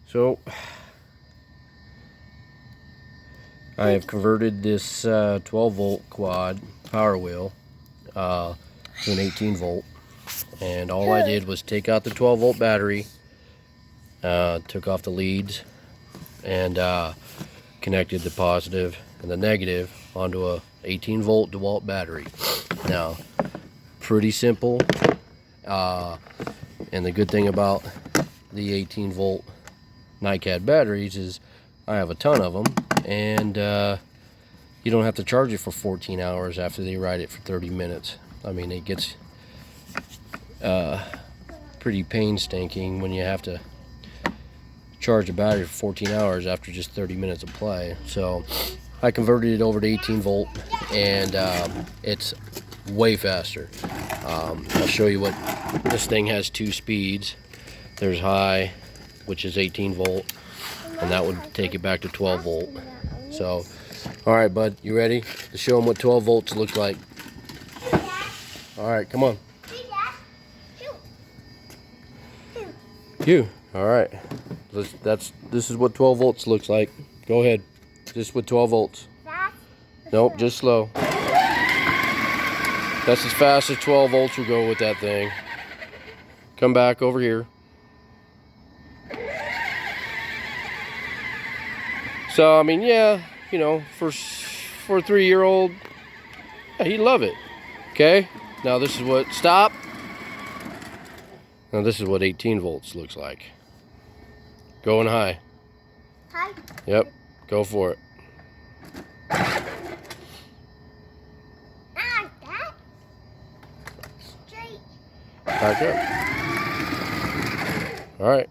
So I have converted this 12 volt quad power wheel to an 18 volt, and all I did was take out the 12 volt battery, took off the leads, and connected the positive and the negative onto a 18 volt DeWalt battery. Now, pretty simple, and the good thing about the 18 volt NiCad batteries is I have a ton of them, and you don't have to charge it for 14 hours after they ride it for 30 minutes. I mean, it gets pretty painstaking when you have to charge a battery for 14 hours after just 30 minutes of play. So I converted it over to 18 volt, and it's way faster. I'll show you what this thing has. Two speeds. There's high, which is 18 volt, and that would take it back to 12 volt. So, all right, bud, you ready to show them what 12 volts looks like? All right, come on. You. All right. This is what 12 volts looks like. Go ahead. Just with 12 volts. Nope, just slow. That's as fast as 12 volts will go with that thing. Come back over here. So, I mean, yeah, you know, for a 3-year-old, yeah, he'd love it. Okay, now this is what, stop. Now this is what 18 volts looks like. Going high. High? Yep, go for it. Not that. Straight. Back up. All right,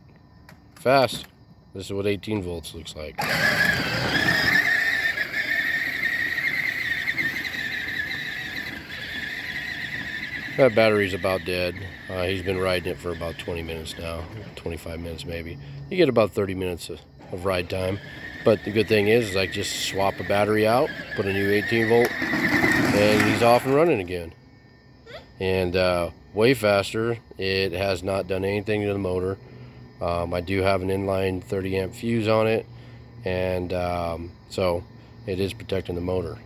fast. This is what 18 volts looks like. That battery's about dead. He's been riding it for about 20 minutes now, 25 minutes maybe. You get about 30 minutes of ride time. But the good thing is I just swap a battery out, put a new 18 volt, and he's off and running again. And way faster. It has not done anything to the motor. I do have an inline 30 amp fuse on it, and so it is protecting the motor.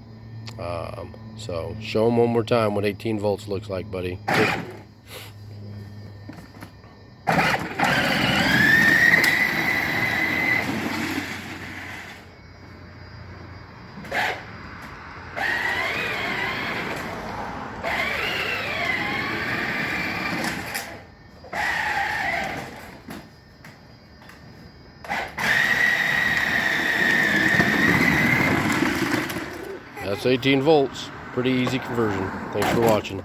So show them one more time what 18 volts looks like, buddy. That's 18 volts. Pretty easy conversion. Thanks for watching.